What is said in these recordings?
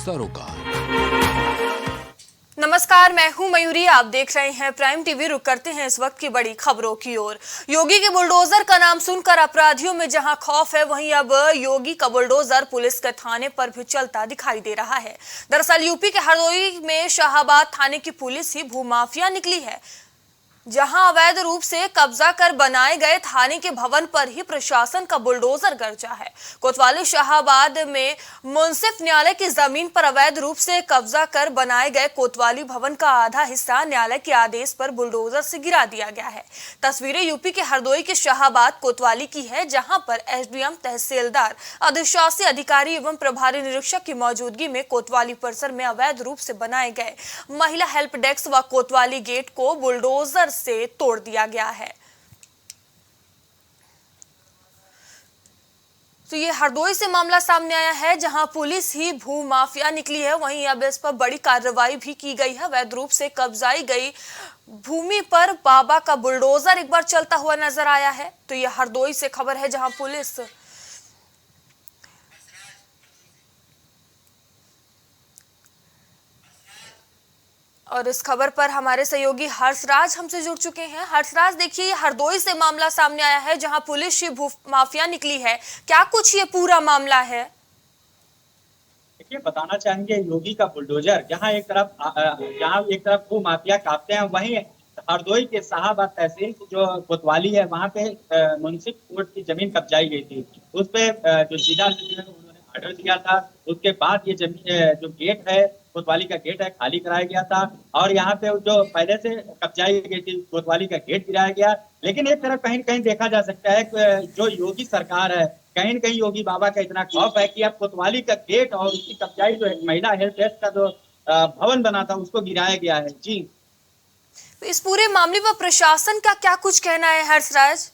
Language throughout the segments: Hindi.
सरोकार। नमस्कार, मैं हूं मयूरी। आप देख रहे हैं प्राइम टीवी। रुक करते हैं इस वक्त की बड़ी खबरों की ओर। योगी के बुलडोजर का नाम सुनकर अपराधियों में जहां खौफ है, वहीं अब योगी का बुलडोजर पुलिस के थाने पर भी चलता दिखाई दे रहा है। दरअसल यूपी के हरदोई में शाहाबाद थाने की पुलिस ही भूमाफिया निकली है, जहां अवैध रूप से कब्जा कर बनाए गए थाने के भवन पर ही प्रशासन का बुलडोजर गरजा है। कोतवाली शाहाबाद में मुंसिफ न्यायालय की जमीन पर अवैध रूप से कब्जा कर बनाए गए कोतवाली भवन का आधा हिस्सा न्यायालय के आदेश पर बुलडोजर से गिरा दिया गया है। तस्वीरें यूपी के हरदोई के शाहाबाद कोतवाली की है, जहां पर एसडीएम, तहसीलदार, अधिशासी अधिकारी एवं प्रभारी निरीक्षक की मौजूदगी में कोतवाली परिसर में अवैध रूप से बनाए गए महिला हेल्प डेस्क व कोतवाली गेट को बुलडोजर से तोड़ दिया गया है। तो ये हरदोई से मामला सामने आया है, जहां पुलिस ही भूमाफिया निकली है। वहीं अब इस पर बड़ी कार्रवाई भी की गई है। अवैध रूप से कब्जाई गई भूमि पर बाबा का बुलडोजर एक बार चलता हुआ नजर आया है। तो ये हरदोई से खबर है, जहां पुलिस और इस खबर पर हमारे सहयोगी हर्षराज हमसे जुड़ चुके हैं। हर्षराज, देखिए, हरदोई से मामला सामने आया है, जहां पुलिस ही भू माफिया निकली है। क्या कुछ ये पूरा मामला है? देखिए, बताना चाहेंगे, योगी का बुलडोजर जहां एक तरफ भू माफिया कांपते हैं, वहीं हरदोई के शाहाबाद तहसील की जो कोतवाली है, वहां पे मुंसिफ कोर्ट की जमीन कब्जाई गई थी। उस पे जो जिला उन्होंने ऑर्डर दिया था, उसके बाद ये जमीन जो गेट है, कोतवाली का गेट है, खाली कराया गया था। और यहाँ पे जो पहले से कब्जाई गई थी कोतवाली का गेट गिराया गया। लेकिन एक तरफ कहीं कहीं देखा जा सकता है कि जो योगी सरकार है, कहीं न कहीं योगी बाबा का इतना खौफ है कि अब कोतवाली का गेट और उसकी कब्जाई जो महिला हेल्प डेस्क का जो भवन बना था, उसको गिराया गया है। जी, तो इस पूरे मामले पर प्रशासन का क्या कुछ कहना है, हर्षराज?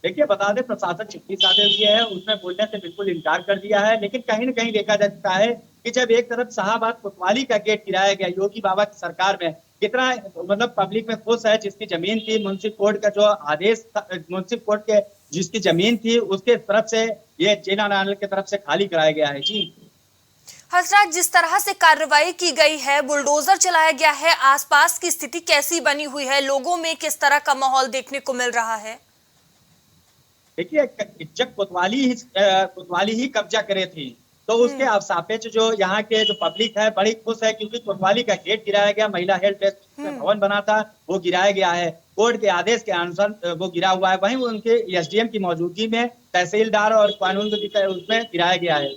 देखिए, बता दें, प्रशासन चिट्ठी साधे हुए है, उसमें बोलने से बिल्कुल इनकार कर दिया है। लेकिन कहीं न कहीं देखा जा सकता है कि जब एक तरफ शाहाबाद कोतवाली का गेट गिराया गया योगी बाबा की सरकार में, कितना मतलब पब्लिक में खुश है। जिसकी जमीन थी, मुंसिफ कोर्ट का जो आदेश था, मुंसिफ कोर्ट के जिसकी जमीन थी, उसके तरफ से ये जिला न्यायालय की तरफ से खाली कराया गया है। जी हर्षराज, जिस तरह से कार्रवाई की गई है, बुलडोजर चलाया गया है, आसपास की स्थिति कैसी बनी हुई है? लोगों में किस तरह का माहौल देखने को मिल रहा है? देखिए, जब कोतवाली ही कब्जा करे थी, तो उसके सापेक्ष जो यहाँ के जो पब्लिक है बड़ी खुश है, क्योंकि कोतवाली का गेट गिराया गया, महिला हेल्प डेस्क भवन बना था, वो गिराया गया है। कोर्ट के आदेश के अनुसार वो गिरा हुआ है। वहीं उनके एसडीएम की मौजूदगी में तहसीलदार और कानून उसमें गिराया गया है।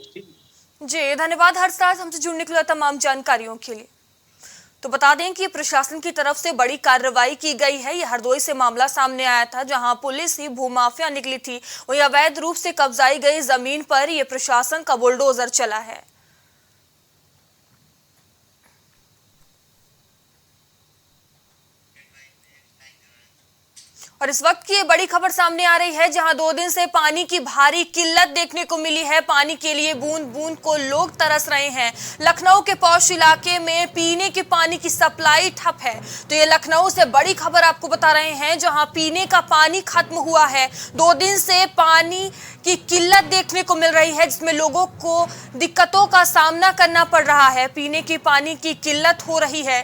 जी, धन्यवाद हर्षराज, हमसे जुड़ने के लिए, तमाम जानकारियों के लिए। तो बता दें कि प्रशासन की तरफ से बड़ी कार्रवाई की गई है। यह हरदोई से मामला सामने आया था, जहां पुलिस ही भूमाफिया निकली थी। वहीं अवैध रूप से कब्जाई गई जमीन पर यह प्रशासन का बुलडोजर चला है। और इस वक्त की ये बड़ी खबर सामने आ रही है, जहां 2 दिन से पानी की भारी किल्लत देखने को मिली है। पानी के लिए बूंद बूंद को लोग तरस रहे हैं। लखनऊ के पौष इलाके में पीने के पानी की सप्लाई ठप है। तो ये लखनऊ से बड़ी खबर आपको बता रहे हैं, जहां पीने का पानी खत्म हुआ है। 2 दिन से पानी की किल्लत देखने को मिल रही है, जिसमें लोगों को दिक्कतों का सामना करना पड़ रहा है। पीने के पानी की किल्लत हो रही है,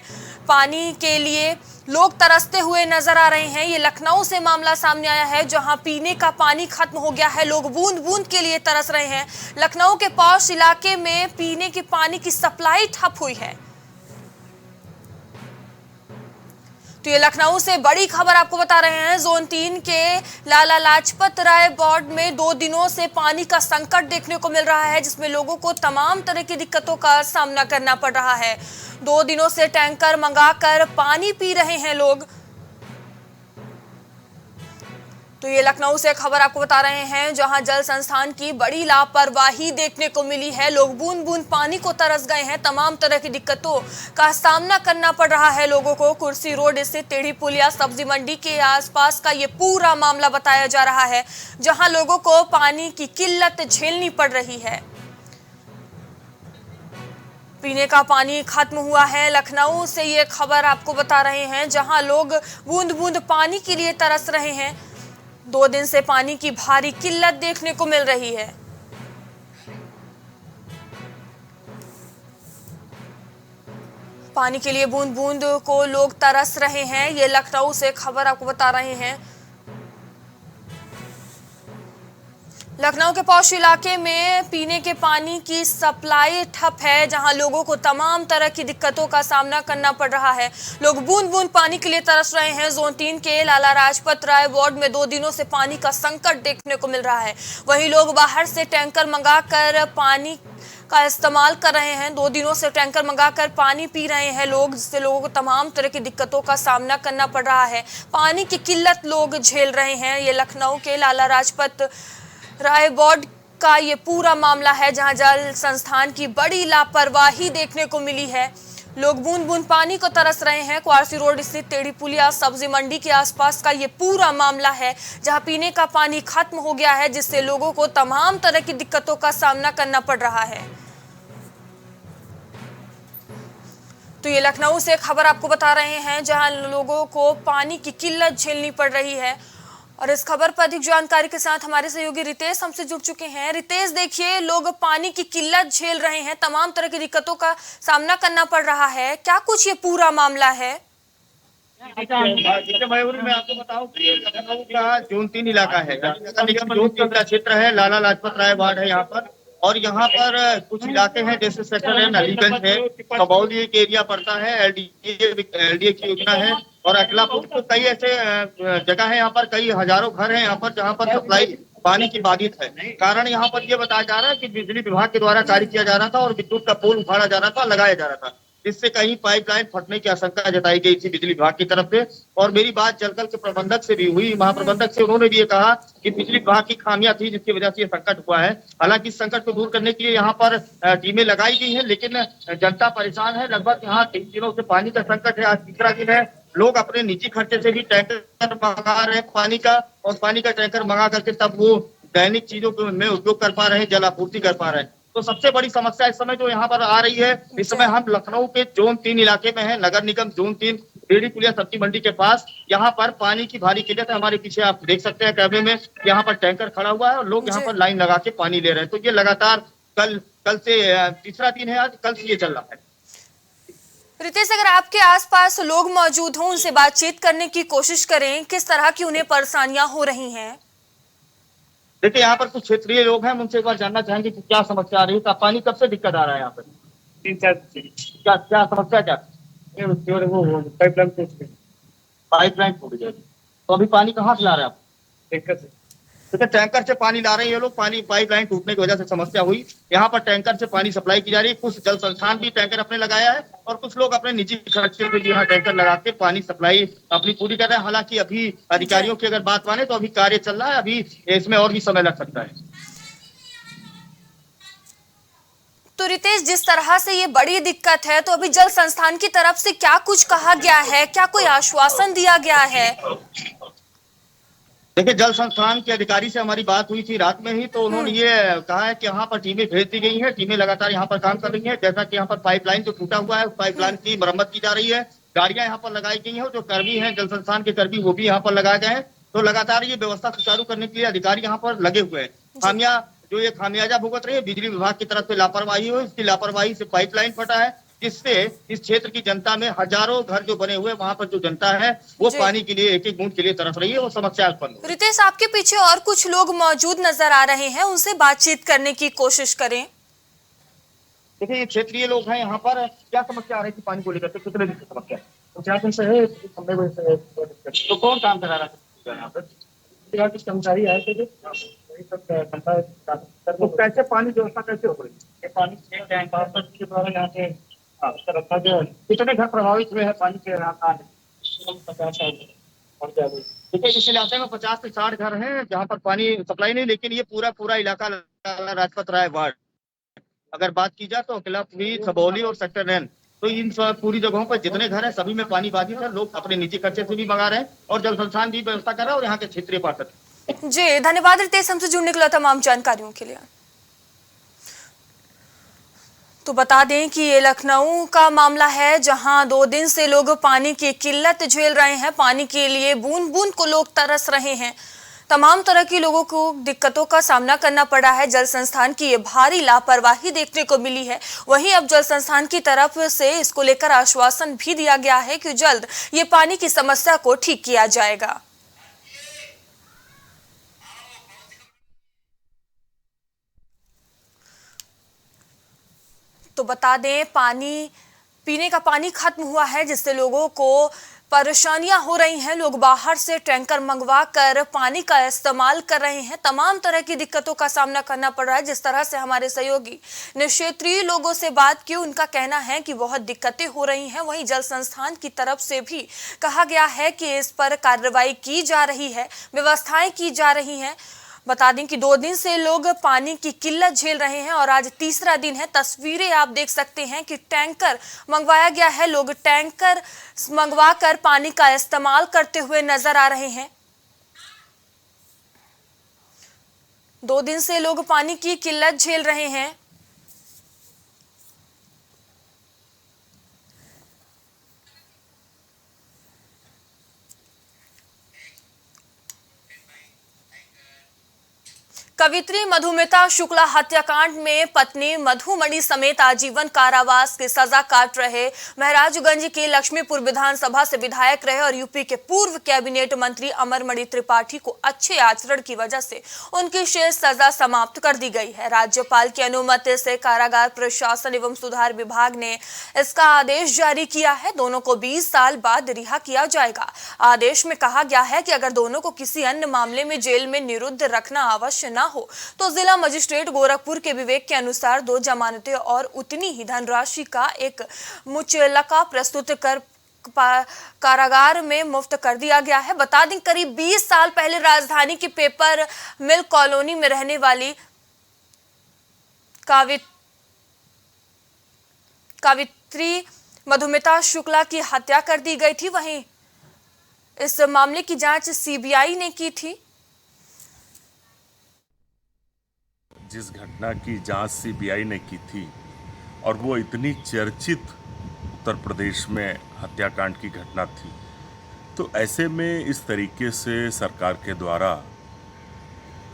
पानी के लिए लोग तरसते हुए नजर आ रहे हैं। ये लखनऊ से मामला सामने आया है, जहां पीने का पानी खत्म हो गया है, लोग बूंद बूंद के लिए तरस रहे हैं। लखनऊ के पौष इलाके में पीने के पानी की सप्लाई ठप हुई है। तो ये लखनऊ से बड़ी खबर आपको बता रहे हैं। जोन 3 के लाला लाजपत राय वार्ड में 2 दिनों से पानी का संकट देखने को मिल रहा है, जिसमें लोगों को तमाम तरह की दिक्कतों का सामना करना पड़ रहा है। 2 दिनों से टैंकर मंगाकर पानी पी रहे हैं लोग। तो ये लखनऊ से खबर आपको बता रहे हैं, जहां जल संस्थान की बड़ी लापरवाही देखने को मिली है। लोग बूंद बूंद पानी को तरस गए हैं। तमाम तरह की दिक्कतों का सामना करना पड़ रहा है लोगों को। कुर्सी रोड स्थित टेढ़ी पुलिया सब्जी मंडी के आसपास का ये पूरा मामला बताया जा रहा है, जहां लोगों को पानी की किल्लत झेलनी पड़ रही है। पीने का पानी खत्म हुआ है। लखनऊ से ये खबर आपको बता रहे हैं, जहां लोग बूंद बूंद पानी के लिए तरस रहे हैं। 2 दिन से पानी की भारी किल्लत देखने को मिल रही है। पानी के लिए बूंद बूंद को लोग तरस रहे हैं। ये लखनऊ से खबर आपको बता रहे हैं। लखनऊ के पौष इलाके में पीने के पानी की सप्लाई ठप है, जहां लोगों को तमाम तरह की दिक्कतों का सामना करना पड़ रहा है। लोग बूंद बूंद पानी के लिए तरस रहे हैं। जोन 3 के लाला लाजपत राय वार्ड में 2 दिनों से पानी का संकट देखने को मिल रहा है। वहीं लोग बाहर से टैंकर मंगाकर पानी का इस्तेमाल कर रहे हैं। 2 दिनों से टैंकर मंगाकर पानी पी रहे हैं लोग, जिससे लोगों को तमाम तरह की दिक्कतों का सामना करना पड़ रहा है। पानी की किल्लत लोग झेल रहे हैं। ये लखनऊ के लाला लाजपत राय वार्ड का ये पूरा मामला है, जहां जल संस्थान की बड़ी लापरवाही देखने को मिली है। लोग बूंद बूंद पानी को तरस रहे हैं। क्वारसी रोड स्थित टेढ़ी पुलिया सब्जी मंडी के आसपास का ये पूरा मामला है, जहां पीने का पानी खत्म हो गया है, जिससे लोगों को तमाम तरह की दिक्कतों का सामना करना पड़ रहा है। तो ये लखनऊ से खबर आपको बता रहे हैं, जहां लोगों को पानी की किल्लत झेलनी पड़ रही है। और इस खबर पर अधिक जानकारी के साथ हमारे सहयोगी रितेश हमसे जुड़ चुके हैं। रितेश, देखिए, लोग पानी की किल्लत झेल रहे हैं, तमाम तरह की दिक्कतों का सामना करना पड़ रहा है। क्या कुछ ये पूरा मामला है? मयूर मैं आपको बताऊं कि लखनऊ का जोन 3 इलाका है। जोन 3 का क्षेत्र है, लाला लाजपत राय वार्ड है यहाँ पर। और यहाँ पर कुछ इलाके हैं, जैसे सेक्टर है, नलीगंज है, कबौली एक एरिया पड़ता है, एलडीए की योजना है, और अटलापुर। तो कई ऐसे जगह है यहाँ पर, कई हजारों घर हैं यहाँ पर, जहाँ पर सप्लाई पानी की बाधित है। कारण यहाँ पर ये बताया जा रहा है कि बिजली विभाग के द्वारा कार्य किया जा रहा था और विद्युत का पोल उखाड़ा जा रहा था, लगाया जा रहा था, जिससे कहीं पाइपलाइन फटने की आशंका जताई गई थी बिजली विभाग की तरफ से। और मेरी बात जलकल के प्रबंधक से भी हुई, महाप्रबंधक से, उन्होंने भी ये कहा कि बिजली विभाग की खामियां थी, जिसकी वजह से ये संकट हुआ है। हालांकि इस संकट को दूर करने के लिए यहाँ पर टीमें लगाई गई है, लेकिन जनता परेशान है। लगभग यहाँ 3 दिनों से पानी का संकट है, आज तीसरा दिन है। लोग अपने निजी खर्चे से भी टैंकर मंगा रहे हैं पानी का, और पानी का टैंकर मंगा करके तब वो दैनिक चीजों में उपयोग कर पा रहे हैं, जल आपूर्ति कर पा रहे हैं। तो सबसे बड़ी समस्या इस समय जो यहाँ पर आ रही है, इस समय हम लखनऊ के जोन 3 इलाके में हैं, नगर निगम जोन 3 टेढ़ी पुलिया सब्जी मंडी के पास। यहाँ पर पानी की भारी किल्लत है। हमारे पीछे आप देख सकते हैं कैमरे में, यहाँ पर टैंकर खड़ा हुआ है और लोग यहाँ पर लाइन लगा के पानी ले रहे हैं। तो ये लगातार कल से तीसरा दिन है, आज कल से ये चल रहा है। रितेश, अगर आपके आसपास लोग मौजूद हों, उनसे बातचीत करने की कोशिश करें, किस तरह की उन्हें परेशानियां हो रही हैं? देखिए, यहाँ पर कुछ क्षेत्रीय लोग हैं, हम उनसे एक बार जानना चाहेंगे कि क्या समस्या आ रही है। पानी कब से दिक्कत आ रहा है यहाँ पर? 3-4 क्या समस्या क्या? वो पाइपलाइन टूट गई। तो अभी पानी कहाँ से ला रहे हैं आप? दिक्कत है। तो टैंकर से पानी ला रहे हैं ये लोग। पानी पाइपलाइन टूटने की वजह से समस्या हुई। यहाँ पर टैंकर से पानी सप्लाई की जा रही है। कुछ जल संस्थान भी टैंकर अपने लगाया है, और कुछ लोग अपने निजी खर्चे से भी यहाँ टैंकर लगा के पानी सप्लाई अपनी पूरी कर रहे हैं। हालांकि अभी अधिकारियों की अगर बात माने तो अभी कार्य चल रहा है, अभी इसमें और भी समय लग सकता है। तो रितेश, जिस तरह से ये बड़ी दिक्कत है, तो अभी जल संस्थान की तरफ से क्या कुछ कहा गया है? क्या कोई आश्वासन दिया गया है? देखिए, जल संस्थान के अधिकारी से हमारी बात हुई थी रात में ही, तो उन्होंने ये कहा है कि यहाँ पर टीमें भेज दी गई हैं, टीमें लगातार यहाँ पर काम कर रही हैं। जैसा कि यहाँ पर पाइपलाइन जो टूटा हुआ है, पाइपलाइन की मरम्मत की जा रही है, गाड़ियां यहाँ पर लगाई गई हैं, जो कर्मी हैं जल संस्थान के कर्मी वो भी यहाँ पर लगाए गए हैं। तो लगातार ये व्यवस्था सुचारू करने के लिए अधिकारी यहाँ पर लगे हुए हैं। ये खामियाजा भुगत रही है बिजली विभाग की तरफ से लापरवाही हुई। इसकी लापरवाही से पाइपलाइन फटा है, जिससे इस क्षेत्र की जनता में हजारों घर जो बने हुए, वहां पर जो जनता है वो पानी के लिए, एक एक बूंद के लिए तरस रही है, वो समस्या उत्पन्न। रितेश, आपके पीछे और कुछ लोग मौजूद नजर आ रहे हैं, उनसे बातचीत करने की कोशिश करें। देखिए, ये क्षेत्रीय लोग हैं यहाँ पर। क्या समस्या आ रही थी पानी को लेकर? कितने दिन की समस्या? 4 दिन से है। तो कौन काम करा रहा था यहाँ पर? कुछ कर्मचारी आए थे, तो कैसे पानी व्यवस्था कैसे हो रही है? पानी के द्वारा यहाँ से रखा गया। कितने घर प्रभावित हुए हैं पानी के? 50 देखिए, इस इलाके में 50 से 60 घर हैं जहाँ पर पानी सप्लाई नहीं, लेकिन ये पूरा इलाका लाजपत राय वार्ड, अगर बात की जाए तो अकलापुरी, सबौली और सेक्टर 9, तो इन पूरी जगहों पर जितने घर हैं सभी में पानी बाधित है। लोग अपने निजी खर्चे से भी मंगा रहे हैं, और जल संस्थान भी व्यवस्था कर रहा है, और यहाँ के क्षेत्रीय पार्षद। जी, धन्यवाद रितेश, हमसे जुड़ने के लिए, तमाम जानकारियों के लिए। तो बता दें कि ये लखनऊ का मामला है, जहां 2 दिन से लोग पानी की किल्लत झेल रहे हैं। पानी के लिए बूंद बूंद को लोग तरस रहे हैं। तमाम तरह के लोगों को दिक्कतों का सामना करना पड़ा है। जल संस्थान की ये भारी लापरवाही देखने को मिली है। वहीं अब जल संस्थान की तरफ से इसको लेकर आश्वासन भी दिया गया है कि जल्द ये पानी की समस्या को ठीक किया जाएगा। तो बता दें, पीने का पानी खत्म हुआ है, जिससे लोगों को परेशानियां हो रही हैं। लोग बाहर से टैंकर मंगवा कर पानी का इस्तेमाल कर रहे हैं। तमाम तरह की दिक्कतों का सामना करना पड़ रहा है। जिस तरह से हमारे सहयोगी ने क्षेत्रीय लोगों से बात की, उनका कहना है कि बहुत दिक्कतें हो रही हैं। वहीं जल संस्थान की तरफ से भी कहा गया है कि इस पर कार्रवाई की जा रही है, व्यवस्थाएं की जा रही हैं। बता दें कि 2 दिन से लोग पानी की किल्लत झेल रहे हैं और आज तीसरा दिन है। तस्वीरें आप देख सकते हैं कि टैंकर मंगवाया गया है। लोग टैंकर मंगवा कर पानी का इस्तेमाल करते हुए नजर आ रहे हैं। 2 दिन से लोग पानी की किल्लत झेल रहे हैं। कवित्री मधुमिता शुक्ला हत्याकांड में पत्नी मधुमणि समेत आजीवन कारावास की सजा काट रहे महराजगंज के लक्ष्मीपुर विधानसभा से विधायक रहे और यूपी के पूर्व कैबिनेट मंत्री अमरमणि त्रिपाठी को अच्छे आचरण की वजह से उनकी शेष सजा समाप्त कर दी गई है। राज्यपाल की अनुमति से कारागार प्रशासन एवं सुधार विभाग ने इसका आदेश जारी किया है। दोनों को 20 साल बाद रिहा किया जाएगा। आदेश में कहा गया है कि अगर दोनों को किसी अन्य मामले में जेल में निरुद्ध रखना आवश्यक न हो तो जिला मजिस्ट्रेट गोरखपुर के विवेक के अनुसार 2 जमानतें और उतनी ही धनराशि का एक मुचलका प्रस्तुत कर कारागार में मुफ्त कर दिया गया है। बता दें, करीब 20 साल पहले राजधानी की पेपर मिल कॉलोनी में रहने वाली कवित्री मधुमिता शुक्ला की हत्या कर दी गई थी। वहीं इस मामले की जांच सीबीआई ने की थी। जिस घटना की जांच सीबीआई ने की थी और वो इतनी चर्चित उत्तर प्रदेश में हत्याकांड की घटना थी, तो ऐसे में इस तरीके से सरकार के द्वारा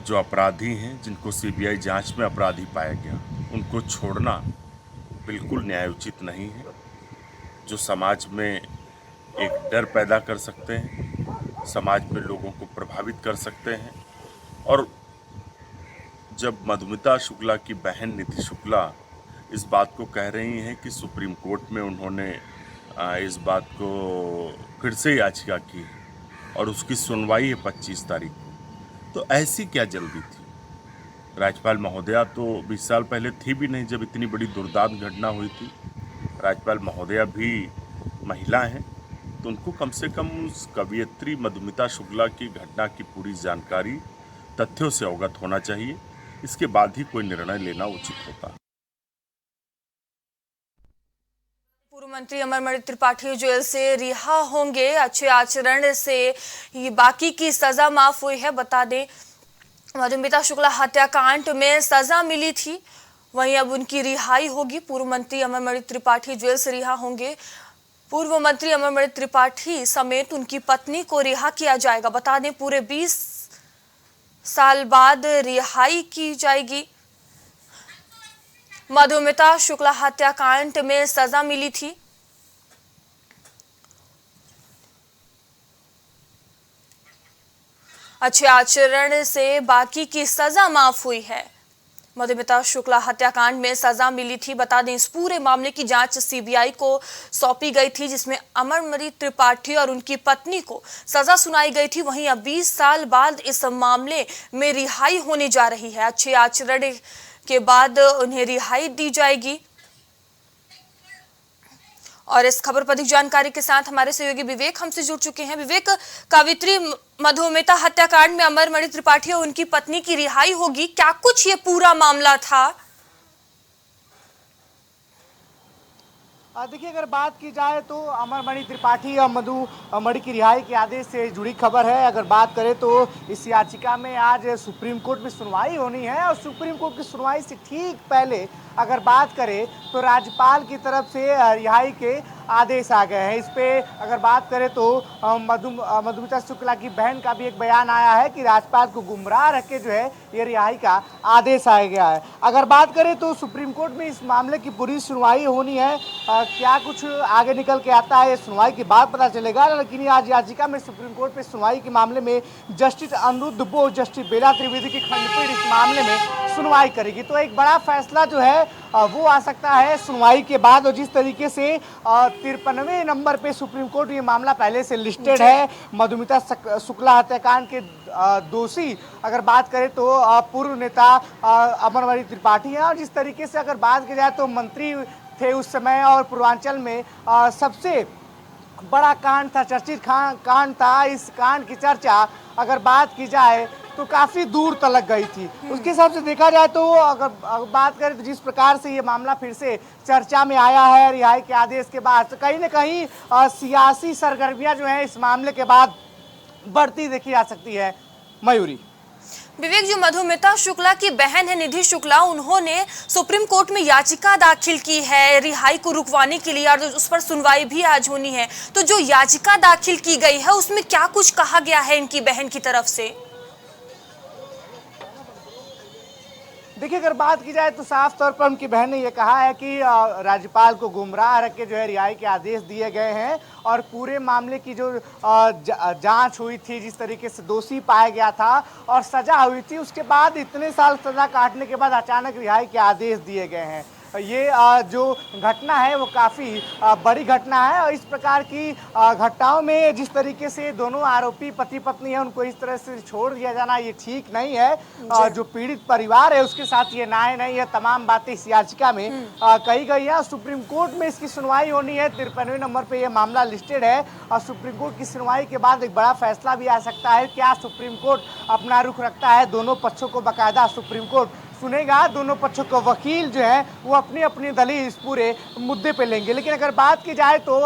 जो अपराधी हैं, जिनको सीबीआई जांच में अपराधी पाया गया, उनको छोड़ना बिल्कुल न्यायोचित नहीं है। जो समाज में एक डर पैदा कर सकते हैं, समाज में लोगों को प्रभावित कर सकते हैं। और जब मधुमिता शुक्ला की बहन निधि शुक्ला इस बात को कह रही हैं कि सुप्रीम कोर्ट में उन्होंने इस बात को फिर से याचिका की है और उसकी सुनवाई है 25 तारीख को, तो ऐसी क्या जल्दी थी? राज्यपाल महोदया तो 20 साल पहले थी भी नहीं जब इतनी बड़ी दुर्दांत घटना हुई थी। राज्यपाल महोदया भी महिला हैं, तो उनको कम से कम उस कवियत्री मधुमिता शुक्ला की घटना की पूरी जानकारी, तथ्यों से अवगत होना चाहिए। इसके बाद ही कोई निर्णय लेना उचित होता। पूर्व मंत्री अमरमणि त्रिपाठी जेल से रिहा होंगे। अच्छे आचरण से ये बाकी की सजा माफ हुई है। बता दें, मधुमिता शुक्ला हत्याकांड में सजा मिली थी, वहीं अब उनकी रिहाई होगी। पूर्व मंत्री अमरमणि त्रिपाठी जेल से रिहा होंगे। पूर्व मंत्री अमरमणि त्रिपाठी समेत उनकी पत्नी को रिहा किया जाएगा। बता दें, पूरे 20 साल बाद रिहाई की जाएगी। मधुमिता शुक्ला हत्याकांड में सजा मिली थी। अच्छे आचरण से बाकी की सजा माफ हुई है। मधुमिता शुक्ला हत्याकांड में सजा मिली थी। बता दें, इस पूरे मामले की जांच सीबीआई को सौंपी गई थी, जिसमें अमरमणि त्रिपाठी और उनकी पत्नी को सजा सुनाई गई थी। वहीं अब 20 साल बाद इस मामले में रिहाई होने जा रही है। अच्छे आचरण के बाद उन्हें रिहाई दी जाएगी। और इस खबर पर अधिक जानकारी के साथ हमारे सहयोगी विवेक हमसे जुड़ चुके हैं। विवेक, कवित्री मधुमिता हत्याकांड में अमरमणि त्रिपाठी और उनकी पत्नी की रिहाई होगी, क्या कुछ ये पूरा मामला था? देखिए, अगर बात की जाए तो अमरमणि त्रिपाठी और मधुमणि की रिहाई के आदेश से जुड़ी खबर है। अगर बात करें तो इस याचिका में आज सुप्रीम कोर्ट में सुनवाई होनी है और सुप्रीम कोर्ट की सुनवाई से ठीक पहले अगर बात करें तो राज्यपाल की तरफ से रिहाई के आदेश आ गए हैं। इस पे अगर बात करें तो मधुमिता शुक्ला की बहन का भी एक बयान आया है कि राज्यपाल को गुमराह रख के जो है ये रिहाई का आदेश आ गया है। अगर बात करें तो सुप्रीम कोर्ट में इस मामले की पूरी सुनवाई होनी है। क्या कुछ आगे निकल के आता है ये सुनवाई के बाद पता चलेगा, लेकिन आज याचिका में सुप्रीम कोर्ट में सुनवाई के मामले में जस्टिस अनिरुद्ध बोस, जस्टिस बेला त्रिवेदी की खंडपीठ इस मामले में सुनवाई करेगी। तो एक बड़ा फैसला जो है वो आ सकता है सुनवाई के बाद। और जिस तरीके से 53वें नंबर पे सुप्रीम कोर्ट ये मामला पहले से लिस्टेड है, मधुमिता शुक्ला हत्याकांड के दोषी अगर बात करें तो पूर्व नेता अमरमणि त्रिपाठी हैं। और जिस तरीके से अगर बात की जाए तो मंत्री थे उस समय, और पूर्वांचल में सबसे बड़ा कांड था, चर्चित कांड था। इस कांड की चर्चा अगर बात की जाए तो काफ़ी दूर तलक गई थी। उसके हिसाब से देखा जाए तो अगर बात करें तो जिस प्रकार से ये मामला फिर से चर्चा में आया है रिहाई के आदेश के बाद, तो कहीं ना कहीं सियासी सरगर्मियां जो हैं इस मामले के बाद बढ़ती देखी जा सकती है। मयूरी, विवेक, जो मधुमिता शुक्ला की बहन है निधि शुक्ला, उन्होंने सुप्रीम कोर्ट में याचिका दाखिल की है रिहाई को रुकवाने के लिए, और उस पर सुनवाई भी आज होनी है। तो जो याचिका दाखिल की गई है उसमें क्या कुछ कहा गया है इनकी बहन की तरफ से? देखिए, अगर बात की जाए तो साफ तौर पर उनकी बहन ने यह कहा है कि राज्यपाल को गुमराह रख के जो है रिहाई के आदेश दिए गए हैं, और पूरे मामले की जो जांच हुई थी, जिस तरीके से दोषी पाया गया था और सजा हुई थी, उसके बाद इतने साल सजा काटने के बाद अचानक रिहाई के आदेश दिए गए हैं। ये जो घटना है वो काफ़ी बड़ी घटना है। और इस प्रकार की घटनाओं में जिस तरीके से दोनों आरोपी पति पत्नी है उनको इस तरह से छोड़ दिया जाना ये ठीक नहीं है। जो पीड़ित परिवार है उसके साथ ये न्याय नहीं है। तमाम बातें इस याचिका में कही गई है। सुप्रीम कोर्ट में इसकी सुनवाई होनी है। 53वें नंबर पे ये मामला लिस्टेड है, और सुप्रीम कोर्ट की सुनवाई के बाद एक बड़ा फैसला भी आ सकता है। क्या सुप्रीम कोर्ट अपना रुख रखता है? दोनों पक्षों को बाकायदा सुप्रीम कोर्ट सुनेगा, दोनों पक्षों को वकील जो है वो अपनी अपनी दलील इस पूरे मुद्दे पे लेंगे। लेकिन अगर बात की जाए तो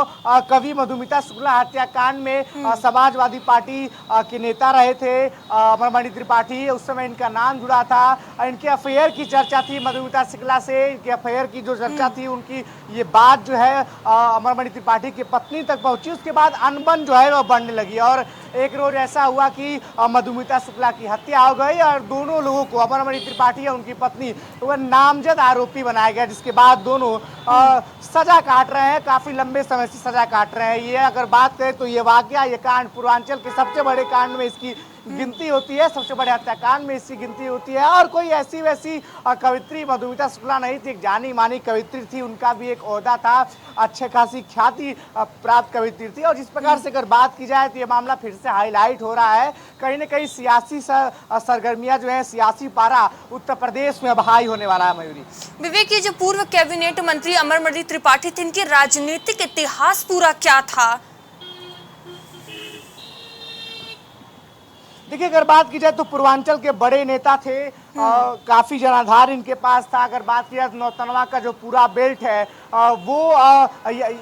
कवि मधुमिता शुक्ला हत्याकांड में समाजवादी पार्टी के नेता रहे थे अमरमणि त्रिपाठी, उस समय इनका नाम जुड़ा था। इनके अफेयर की चर्चा थी मधुमिता शुक्ला से, इनके अफेयर की जो चर्चा थी उनकी ये बात जो है अमरमणि त्रिपाठी की पत्नी तक पहुंची। उसके बाद अनबन जो है वो बढ़ने लगी, और एक रोज ऐसा हुआ कि मधुमिता शुक्ला की हत्या हो गई, और दोनों लोगों को, अमरमणि त्रिपाठी और उनकी पत्नी, तो वह नामजद आरोपी बनाया गया, जिसके बाद दोनों सजा काट रहे हैं, काफी लंबे समय से सजा काट रहे हैं। ये अगर बात करें तो ये वाकया, ये कांड पूर्वांचल के सबसे बड़े कांड में इसकी गिनती होती है, सबसे बड़े हत्याकांड में इसकी गिनती होती है। और कोई ऐसी वैसी कवित्री मधुमिता शुक्ला नहीं थी, एक जानी मानी कवित्री थी, उनका भी एक ओहदा था, अच्छे खासी ख्याति प्राप्त कवित्री थी। और जिस प्रकार से अगर बात की जाए तो ये मामला फिर से हाईलाइट हो रहा है। कहीं ना कहीं सियासी सरगर्मियां जो है, सियासी पारा उत्तर प्रदेश में अब हाई होने वाला है। मयूरी, विवेक, ये जो पूर्व कैबिनेट मंत्री अमरमणि त्रिपाठी थे, इनके राजनीतिक इतिहास पूरा क्या था? देखिए, अगर बात की जाए तो पूर्वांचल के बड़े नेता थे, काफी जनाधार इनके पास था। अगर बात की जाए तो नौतनवा का जो पूरा बेल्ट है वो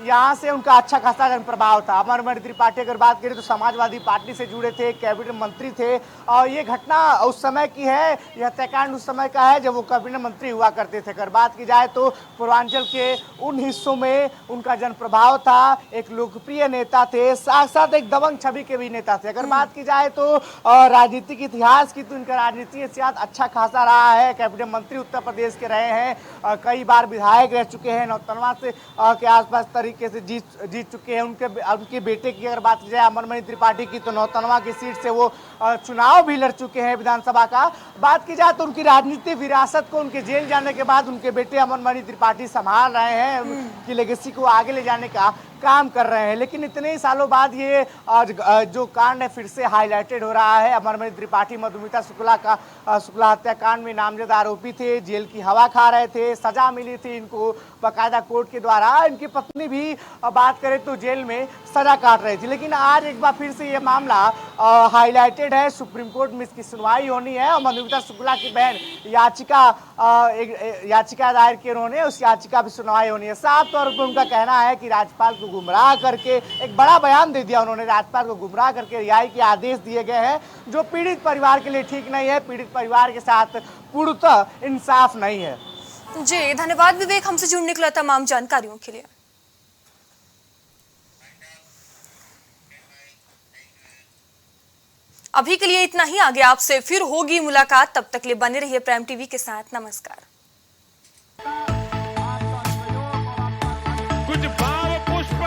यहाँ से उनका अच्छा खासा जन प्रभाव था। अमरमणि त्रिपाठी अगर बात करें तो समाजवादी पार्टी से जुड़े थे, कैबिनेट मंत्री थे, और ये घटना उस समय की है, यह हत्याकांड उस समय का है जब वो कैबिनेट मंत्री हुआ करते थे। अगर बात की जाए तो पूर्वांचल के उन हिस्सों में उनका जन प्रभाव था, एक लोकप्रिय नेता थे, साथ साथ एक दबंग छवि के भी नेता थे। अगर बात की जाए तो राजनीतिक इतिहास की, तो इनका राजनीतिक इतिहास अच्छा खासा रहा है। कैबिनेट मंत्री उत्तर प्रदेश के रहे हैं, कई बार विधायक रह चुके हैं, नौतनवा से के आसपास तरीके से जीत चुके हैं। उनके बेटे की अगर बात की जाए अमरमणि त्रिपाठी की, तो नौतनवा की सीट से वो चुनाव भी लड़ चुके हैं विधानसभा का। बात की जाए तो उनकी राजनीतिक विरासत को उनके जेल जाने के बाद उनके बेटे अमरमणि त्रिपाठी संभाल रहे हैं, उनकी लेगेसी को आगे ले जाने का काम कर रहे हैं। लेकिन इतने ही सालों बाद ये जो कांड है फिर से हाईलाइटेड हो रहा है। अमरमणि त्रिपाठी मधुमिता शुक्ला हत्याकांड में नामजद आरोपी थे, जेल की हवा खा रहे थे, सजा मिली थी इनको बाकायदा कोर्ट के द्वारा। इनकी पत्नी भी बात करें तो जेल में सजा काट रही थी। लेकिन आज एक बार फिर से ये मामला हाईलाइटेड है, सुप्रीम कोर्ट में इसकी सुनवाई होनी है, और मधुमिता शुक्ला की बहन याचिका दायर की उन्होंने, उस याचिका की सुनवाई होनी है। साफ तौर पर उनका कहना है कि राज्यपाल को गुमराह करके, एक बड़ा बयान दे दिया उन्होंने, राज्यपाल को गुमराह करके रिहाई के आदेश दिए गए हैं, जो पीड़ित परिवार के लिए ठीक नहीं है, पीड़ित परिवार के साथ पूर्णतः इंसाफ नहीं है। जी धन्यवाद विवेक, हमसे जुड़ने के लिए तमाम जानकारियों के लिए। अभी के लिए इतना ही, आगे आपसे फिर होगी मुलाकात। तब तक के लिए बने रहिए प्राइम टीवी के साथ। नमस्कार। कुछ भाव पुष्प।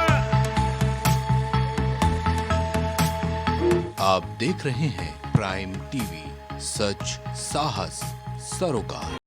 आप देख रहे हैं प्राइम टीवी, सच साहस सरोकार।